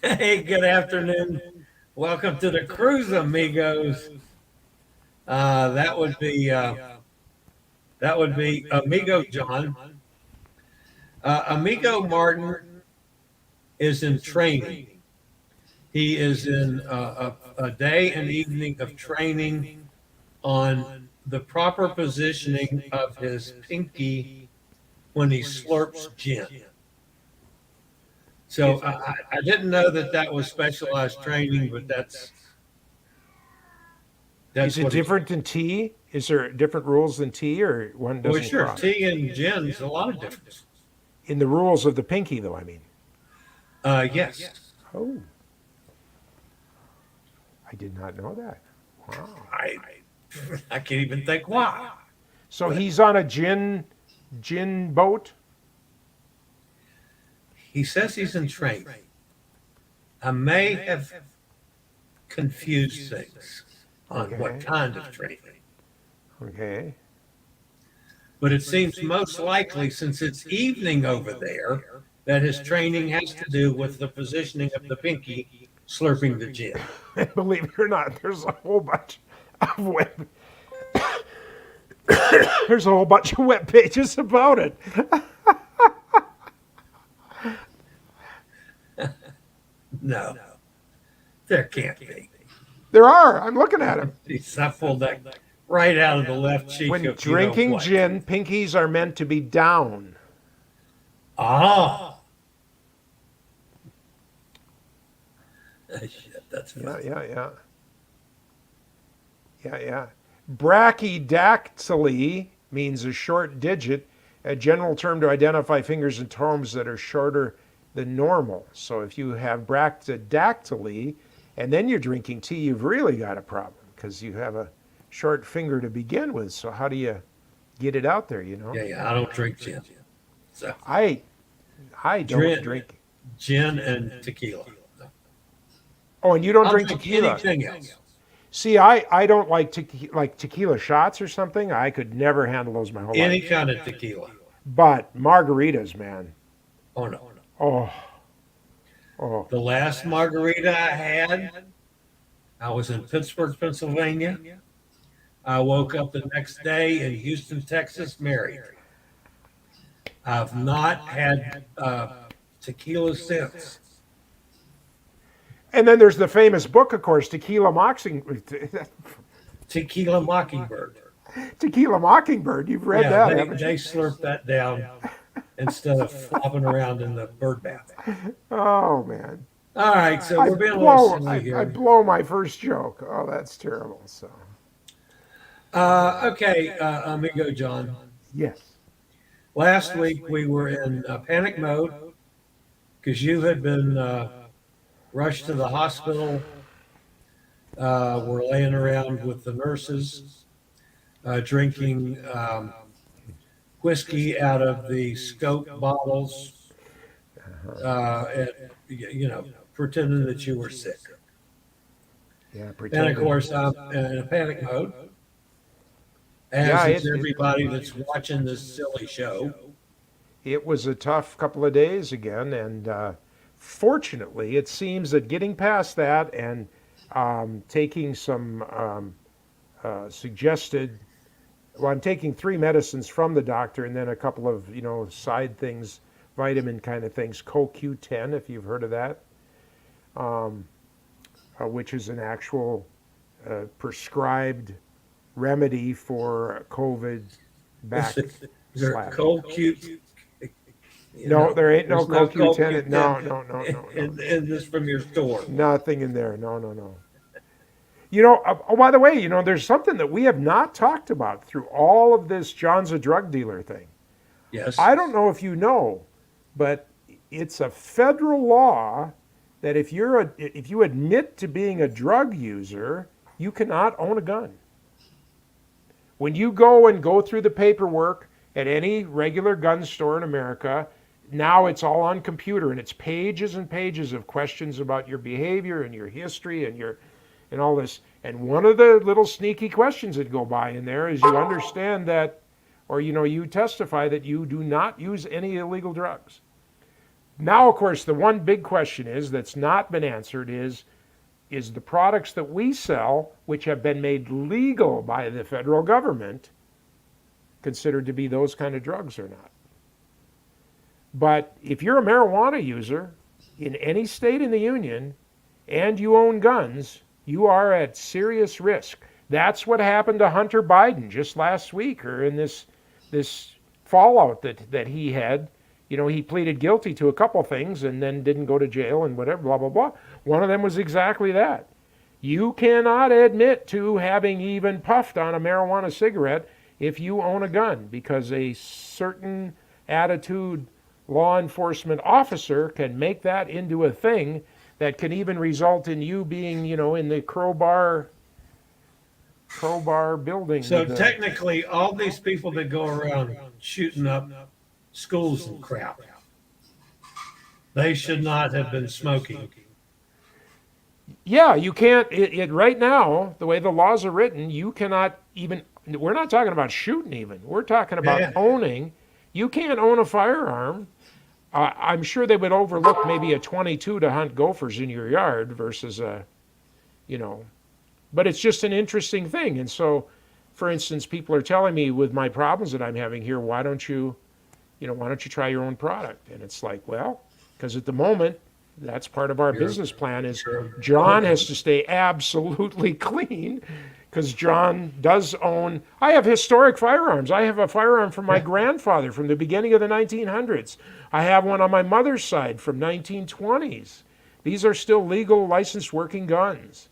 Hey, good afternoon. Welcome to the cruise, amigos. Uh, that would be uh, that would be Amigo John. Amigo Martin is in training. He is in a day and evening of training on the proper positioning of his pinky when he slurps gin. So I didn't know that that was specialized training, but Is that's it what he's. different than tea? Is there different rules than tea, or one Well, doesn't sure, cross? tea and gin's a lot of difference. In the rules of the pinky, though, I mean. Yes, Oh, I did not know that. Wow. I I can't even think why, So but he's on a gin boat. he says he's in training. I may have confused things on what Okay. kind of training, Okay. but it seems most likely since it's evening over there that his training has to do with the positioning of the pinky slurping the gin. Believe it or not, there's a whole bunch of web. There's a whole bunch of web pages about it. No, there can't be. There are. I'm looking at them. I pulled that right out of the left cheek When of you know drinking what. gin, pinkies are meant to be down. Ah, shit, that's Yeah, funny. yeah, yeah. Yeah. Brachydactyly means a short digit, a general term to identify fingers and toes that are shorter than normal. So if you have brachydactyly and then you're drinking tea, you've really got a problem because you have a short finger to begin with. So how do you get it out there, you know? Yeah, I don't drink gin. So I I don't gin, drink. gin and tequila. No. Oh, and you don't I'll drink drink tequila. anything else. See, I don't like tequila shots or something. I could never handle those my whole Any life. kind of tequila. But margaritas, man. Oh no. Oh, oh. The last margarita I had, I was in Pittsburgh, Pennsylvania. I woke up the next day in Houston, Texas, married. I've not had tequila since. And then there's the famous book, of course, Tequila Tequila Mockingbird. Tequila Mockingbird. You've read Yeah, that, haven't they you? slurp that down instead of flopping around in the bird bath. Oh man, All right, so I we're being a little blow silly I here. blow my first joke. Oh, that's terrible. So Okay, amigo John. yes, Last week we were in panic mode because you had been rushed to the hospital. We're laying around with the nurses, drinking whiskey out of the scope bottles, and, you know, pretending that you were sick. yeah, And of pretending. course, I'm in a panic mode, Yeah, as is everybody that's watching this silly show. it was a tough couple of days again, and fortunately, it seems that getting past that and taking some suggested. Well, I'm taking three medicines from the doctor, and then a couple of side things, vitamin kind of things. CoQ10, if you've heard of that, um, which is an actual prescribed remedy for COVID Is there backslash. cold cute? You No, know, there ain't no there's no cold CoQ10. cute No. in this from your store. Nothing in there. No. Oh, by the way, there's something that we have not talked about through all of this John's a drug dealer thing. Yes. I don't know if you know, but it's a federal law that if you admit to being a drug user, you cannot own a gun. When you go through the paperwork at any regular gun store in America, now it's all on computer and it's pages and pages of questions about your behavior and your history and all this. And one of the little sneaky questions that go by in there is you understand that, or you testify that you do not use any illegal drugs. Now, of course, the one big question is that's not been answered is the products that we sell, which have been made legal by the federal government, considered to be those kind of drugs or not? But if you're a marijuana user in any state in the union and you own guns, you are at serious risk. That's what happened to Hunter Biden just last week, or in this fallout that he had. He pleaded guilty to a couple things and then didn't go to jail and whatever, blah, blah, blah. One of them was exactly that. You cannot admit to having even puffed on a marijuana cigarette if you own a gun, because a certain attitude law enforcement officer can make that into a thing that can even result in you being, in the crowbar building. So technically, all these people that go around shooting up schools and crap, they should not have been smoking. Yeah, you can't, right now, the way the laws are written, you cannot even, we're not talking about shooting even, we're talking about owning. You can't own a firearm. I'm sure they would overlook maybe a 22 to hunt gophers in your yard versus but it's just an interesting thing. And so, for instance, people are telling me with my problems that I'm having here, why don't you try your own product? And it's like, well, because at the moment, that's part of our business plan is John has to stay absolutely clean, because John does own, I have historic firearms. I have a firearm from my grandfather from the beginning of the 1900s. I have one on my mother's side from 1920s. These are still legal, licensed working guns.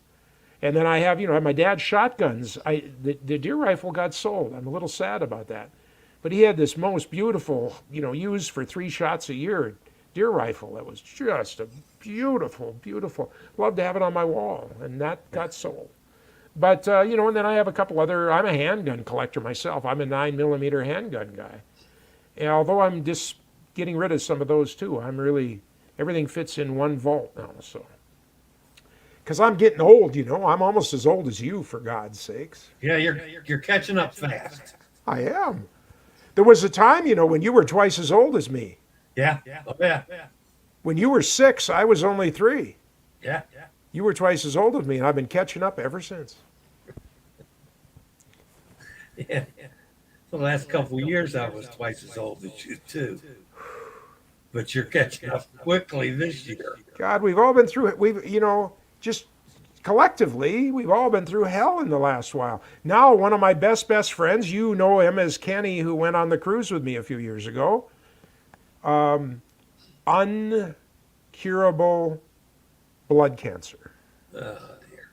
And then I have, my dad's shotguns. The deer rifle got sold. I'm a little sad about that. But he had this most beautiful, used for 3 shots a year deer rifle that was just a beautiful, beautiful. Love to have it on my wall, and that got sold. But, and then I have a couple other, I'm a handgun collector myself. I'm a 9mm handgun guy. And although I'm just getting rid of some of those too, everything fits in one vault now, so. Because I'm getting old, I'm almost as old as you, for God's sakes. Yeah, you're catching up fast. I am. There was a time, when you were twice as old as me. Yeah. Oh, yeah. When you were 6, I was only 3. Yeah. You were twice as old as me, and I've been catching up ever since. Yeah. The last couple of years, I was twice as old as you, too. But you're catching up quickly this year. God, we've all been through it. Just collectively, we've all been through hell in the last while. Now, one of my best friends, you know him as Kenny, who went on the cruise with me a few years ago, uncurable blood cancer. Oh, dear.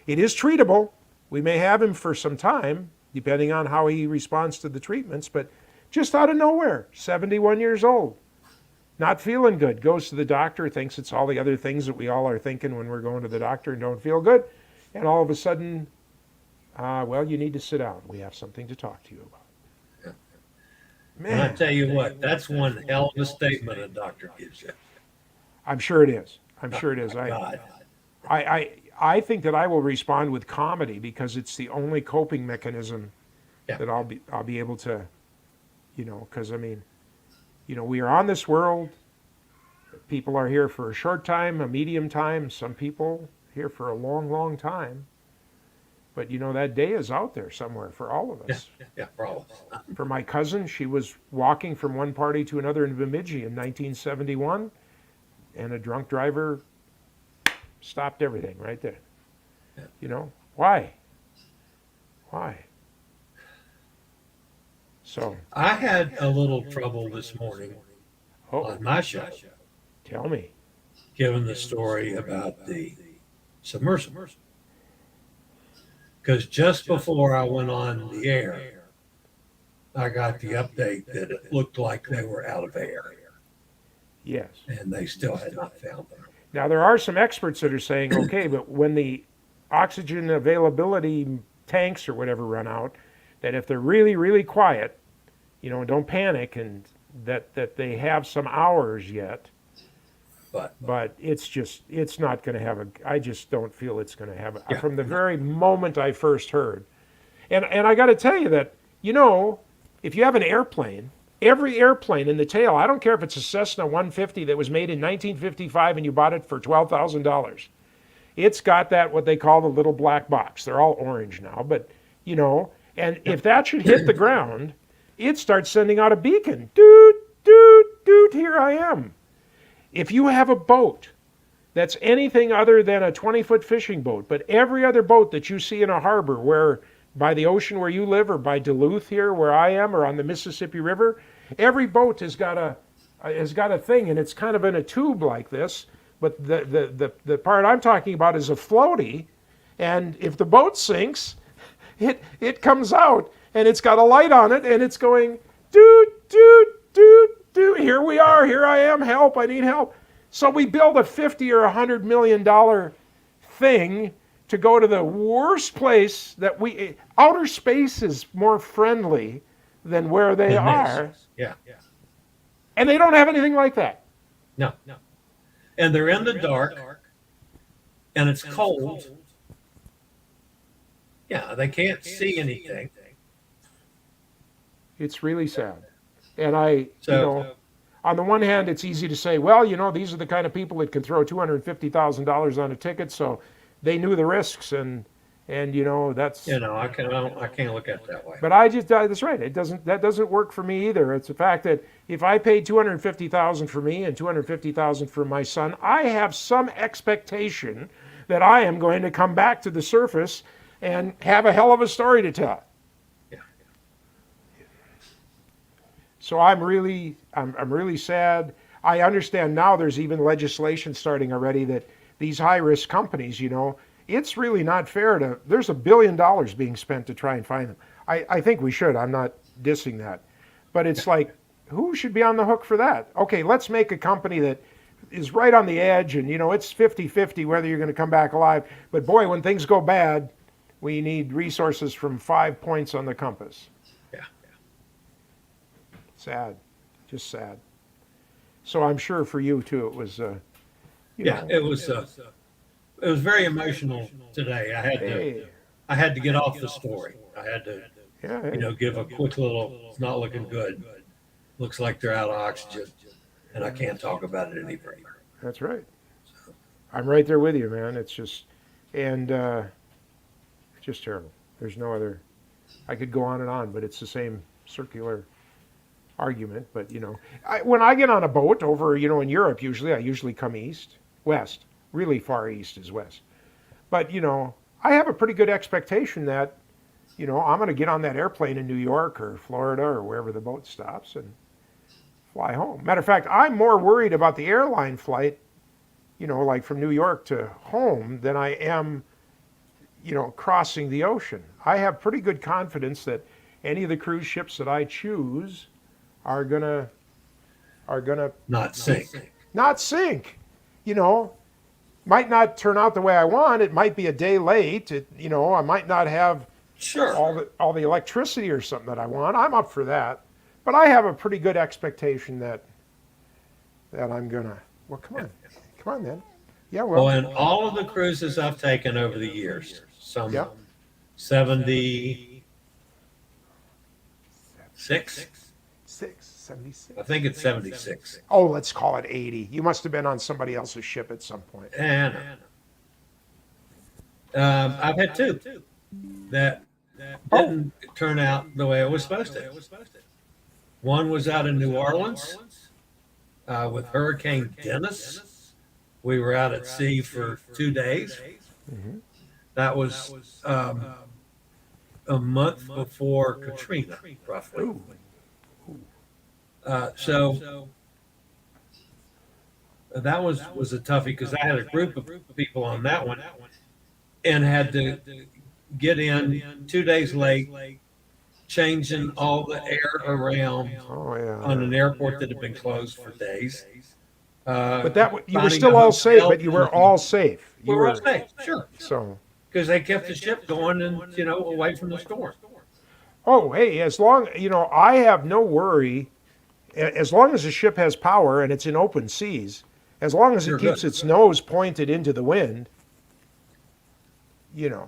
It is treatable. We may have him for some time, depending on how he responds to the treatments, but just out of nowhere, 71 years old. Not feeling good, goes to the doctor, thinks it's all the other things that we all are thinking when we're going to the doctor and don't feel good. And all of a sudden, you need to sit down. We have something to talk to you about. Man. And I tell you what, that's one hell of a statement a doctor gives you. I'm sure it is. God. I think that I will respond with comedy, because it's the only coping mechanism that I'll be able to, because we are on this world. People are here for a short time, a medium time. Some people here for a long, long time. But that day is out there somewhere for all of us. Yeah, for all of us. For my cousin, she was walking from one party to another in Bemidji in 1971, and a drunk driver stopped everything right there. Why? So I had a little trouble this morning on my show. Tell me. Given the story about the submersible. Because just before I went on the air, I got the update that it looked like they were out of air. Yes. And they still had not found them. Now, there are some experts that are saying, okay, but when the oxygen availability tanks or whatever run out, that if they're really, really quiet, don't panic, and that they have some hours yet. But it's not going to have I just don't feel it's going to have from the very moment I first heard. And I got to tell you that, if you have an airplane Every airplane in the tail, I don't care if it's a Cessna 150 that was made in 1955 and you bought it for $12,000. It's got that, what they call the little black box. They're all orange now, but and if that should hit the ground, it starts sending out a beacon. Doot, doot, doot, here I am. If you have a boat that's anything other than a 20-foot fishing boat, but every other boat that you see in a harbor where by the ocean where you live or by Duluth here where I am or on the Mississippi River, every boat has got a thing, and it's kind of in a tube like this, but the part I'm talking about is a floaty, and if the boat sinks, it comes out and it's got a light on it and it's going doot doot doot doot, here we are, here I am, help, I need help. So we build a $50 or $100 million thing to go to the worst place that outer space is more friendly than where they are. Yeah. And they don't have anything like that. No. And they're in the dark, and it's cold. Yeah, they can't see anything. It's really sad. And on the one hand, it's easy to say, well, these are the kind of people that can throw $250,000 on a ticket, so they knew the risks, and that's. I can't look at it that way. But that's right. That doesn't work for me either. It's the fact that if I paid $250,000 for me and $250,000 for my son, I have some expectation that I am going to come back to the surface and have a hell of a story to tell. Yeah. So I'm really sad. I understand now there's even legislation starting already that these high-risk companies, it's really not fair there's $1 billion being spent to try and find them. I think we should. I'm not dissing that. But it's like, who should be on the hook for that? Okay, let's make a company that is right on the edge and, it's 50-50 whether you're going to come back alive. But boy, when things go bad, we need resources from 5 points on the compass. Yeah. Sad. Just sad. So I'm sure for you too, it was, it was very emotional today. I had to get off the story. I had to, give a quick little, it's not looking good. Looks like they're out of oxygen, and I can't talk about it any further. That's right. I'm right there with you, man. It's just, and just terrible. There's no other, I could go on and on, but it's the same circular argument. But, when I get on a boat over, in Europe, I usually come west, really far east is west. But, I have a pretty good expectation that, I'm going to get on that airplane in New York or Florida or wherever the boat stops and fly home. Matter of fact, I'm more worried about the airline flight, like from New York to home than I am, crossing the ocean. I have pretty good confidence that any of the cruise ships that I choose are gonna not sink. Not sink. Might not turn out the way I want. It might be a day late. I might not have all the electricity or something that I want. I'm up for that. But I have a pretty good expectation that I'm gonna. Well, come on then. Yeah. Well, in all of the cruises I've taken over the years, some 76. 76. I think it's 76. Oh, let's call it 80. You must have been on somebody else's ship at some point. And I've had two that didn't turn out the way it was supposed to. One was out in New Orleans with Hurricane Dennis. We were out at sea for 2 days. Mm-hmm. That was a month before Katrina, roughly. Ooh. So that was a toughie because I had a group of people on that one and had to get in 2 days late, changing all the air around on an airport that had been closed for days. But you were still all safe. But you were all safe. We were all safe, sure. So because they kept the ship going and away from the storm. Oh, hey, as long I have no worry. As long as the ship has power and it's in open seas, as long as it keeps its nose pointed into the wind, Yeah.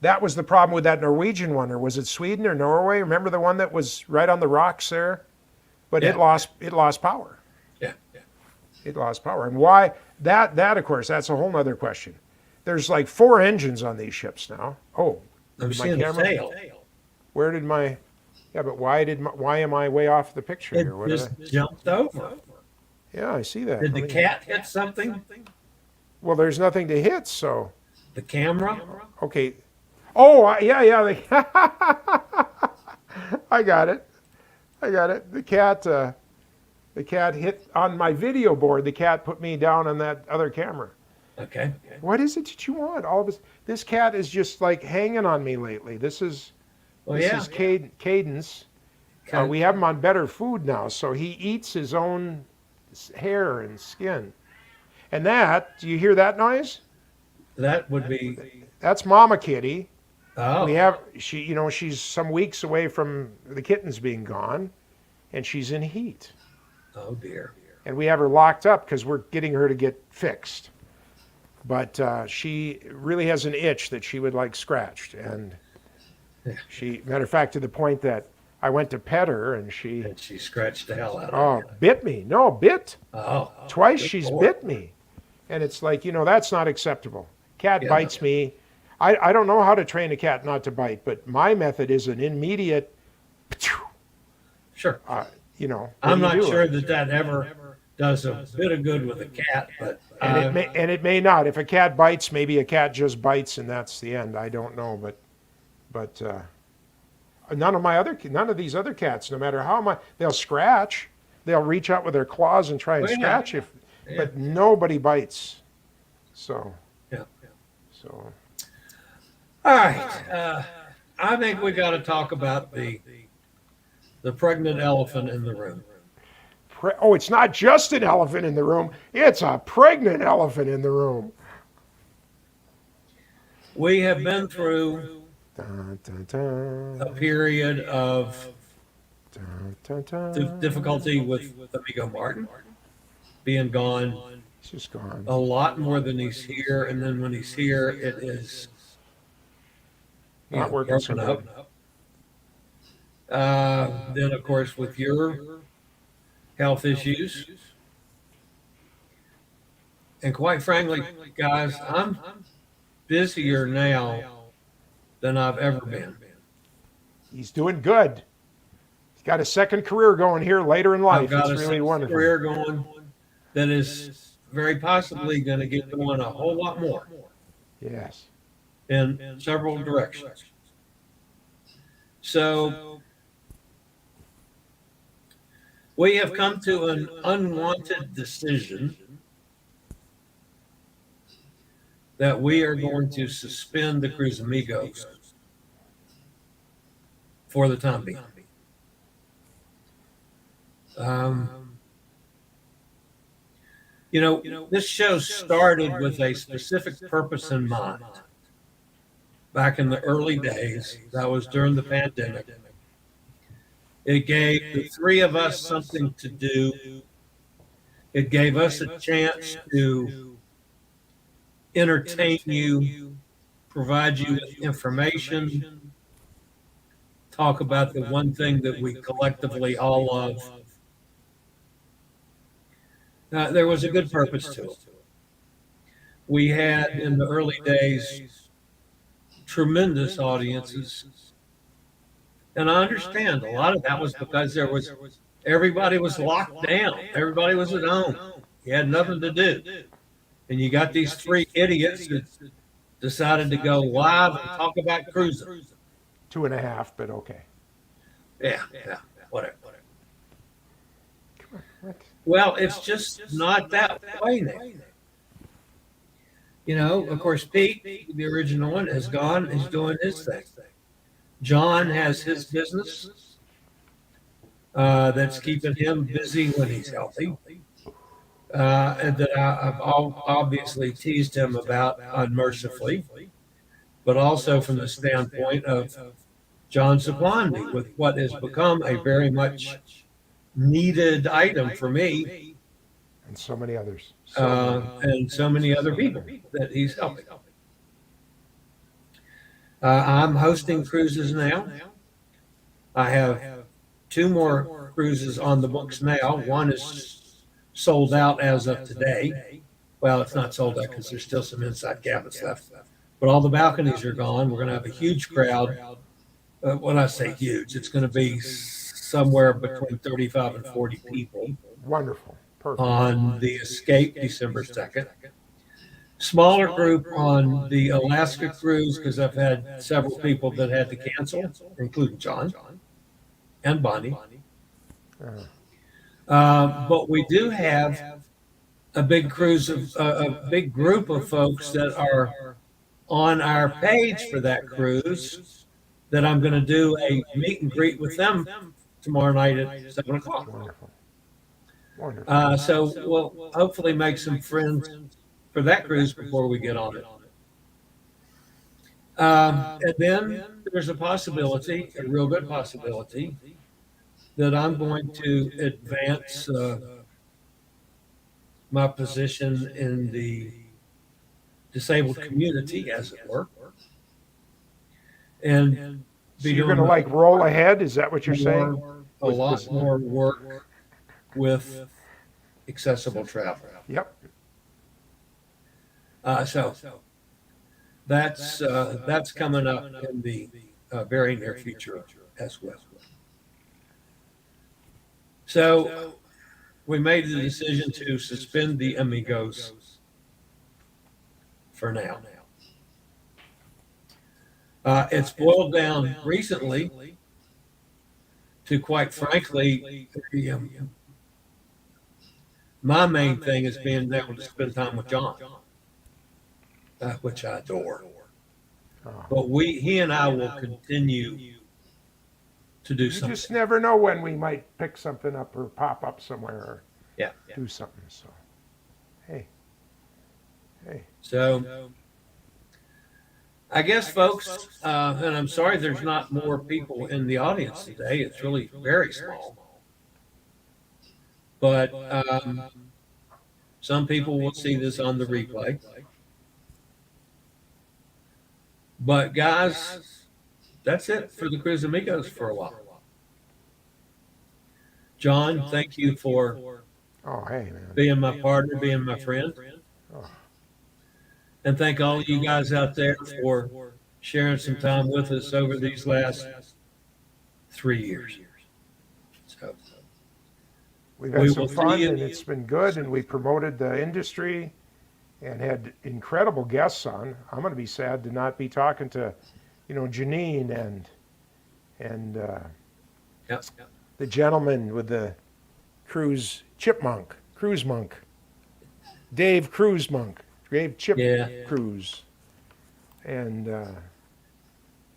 that was the problem with that Norwegian one, or was it Sweden or Norway? Remember the one that was right on the rocks there? But Yeah. it lost power. Yeah. Yeah. It lost power. And why? That of course, that's a whole nother question. There's like 4 engines on these ships now. Oh, I'm did my seeing the camera? tail. Where did my? Yeah, but why am I way off the picture It here? What just did I? jumped over. Yeah, I see that. Did Let the me- cat hit something? Well, there's nothing to hit, so The camera? okay. Oh, yeah. I got it. The cat hit on my video board. The cat put me down on that other camera. Okay. What is it that you want? All of this cat is just like hanging on me lately. This is Well, yeah. Cadence. We have him on better food now, so he eats his own hair and skin. And that, do you hear that noise? That would be. That's Mama Kitty. Oh. She's some weeks away from the kittens being gone, and she's in heat. Oh dear. And we have her locked up because we're getting her to get fixed. But she really has an itch that she would like scratched, and matter of fact, to the point that I went to pet her, and she scratched the hell out of you. bit me. No, bit. Oh. Twice good she's Lord. bit me. And it's like, that's not acceptable. Cat Yeah, bites me. I don't know how to train a cat not to bite, but my method is an immediate, Sure. what I'm do you not do? sure that ever does a bit of good with a cat, but And it may not. If a cat bites, maybe a cat just bites and that's the end. I don't know, but none of these other cats, no matter how much they'll scratch, they'll reach out with their claws and try and Well, yeah. scratch but nobody bites. So yeah. so All right. I think we got to talk about the pregnant elephant in the room. it's not just an elephant in the room; it's a pregnant elephant in the room. We have been through Dun, dun, dun, a period of dun, dun, dun. difficulty with Amigo Martin being gone He's just gone. a lot more than he's here, and then when he's here, it is Not working so broken good. up. Then, of course, with your health issues, and quite frankly, guys, I'm busier now than I've ever been. He's doing good. He's got a second career going here later in life. I've got It's a really wonderful. career going that is very possibly going to get going a whole lot more Yes. in several directions. So we have come to an unwanted decision that we are going to suspend the Cruise Amigos for the time being. This show started with a specific purpose in mind. Back in the early days, that was during the pandemic. It gave the 3 of us something to do. It gave us a chance to entertain you, provide you with information, talk about the one thing that we collectively all love. There was a good purpose to it. We had, in the early days, tremendous audiences. And I understand a lot of that was because everybody was locked down. Everybody was at home. You had nothing to do. And you got these 3 idiots that decided to go live and talk about cruising. 2.5, but okay. Yeah, whatever. Come on, what? Well, it's just not that way now. Of course, Pete, the original one, is gone. He's doing his thing. John has his business that's keeping him busy when he's healthy. And that I've obviously teased him about unmercifully, but also from the standpoint of John supplying me with what has become a very much needed item for me And so many others. and so many other people that he's helping. I'm hosting cruises now. I have 2 more cruises on the books now. One is sold out as of today. Well, it's not sold out because there's still some inside cabins left, but all the balconies are gone. We're going to have a huge crowd. When I say huge, it's going to be somewhere between 35 and 40 people Wonderful. Perfect. on the Escape December 2nd. Smaller group on the Alaska cruise because I've had several people that had to cancel, including John and Bonnie. But we do have a big cruise of a big group of folks that are on our page for that cruise that I'm going to do a meet and greet with them tomorrow night at 7 o'clock. Wonderful. Wonderful. So we'll hopefully make some friends for that cruise before we get on it. And then there's a possibility, a real good possibility, that I'm going to advance my position in the disabled community, as it were. And So you're going to like roll ahead? Is that what you're saying? A lot more work with accessible travel. Yep. So that's coming up in the very near future as well. So we made the decision to suspend the Amigos for now. It's boiled down recently to, quite frankly, my main thing is being able to spend time with John, which I adore. But he and I will continue to do something. You just never know when we might pick something up or pop up somewhere or do something. So, hey. So, I guess, folks, and I'm sorry there's not more people in the audience today. It's really very small. But some people will see this on the replay. But guys, that's it for the Cruise Amigos for a while. John, thank you for being my partner, being my friend. And thank all of you guys out there for sharing some time with us over these last 3 years. So we've had some fun, and it's been good, and we promoted the industry and had incredible guests on. I'm going to be sad to not be talking to, Janine and the gentleman with the cruise monk, Dave Cruise, and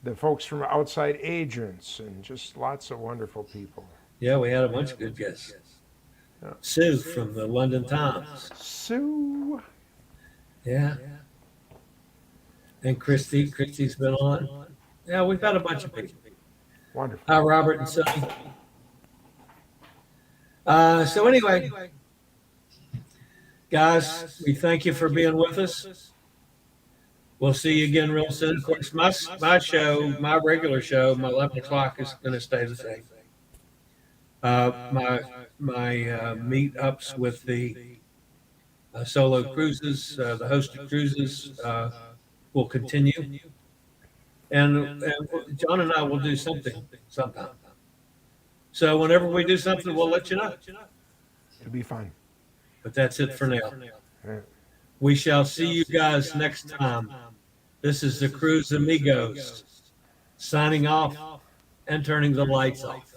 the folks from Outside Agents, and just lots of wonderful people. Yeah, we had a bunch of good guests. Sue from the London Times. Sue. Yeah. And Christy's been on. Yeah, we've got a bunch of people. Wonderful. Hi, Robert and Sonny. So anyway, guys, we thank you for being with us. We'll see you again real soon. Of course, my show, my regular show, my 11 o'clock is going to stay the same. My meetups with the solo cruises, the hosted cruises will continue. And John and I will do something sometime. So whenever we do something, we'll let you know. It'll be fun. But that's it for now. Yeah. We shall see you guys next time. This is the Cruise Amigos signing off and turning the lights off.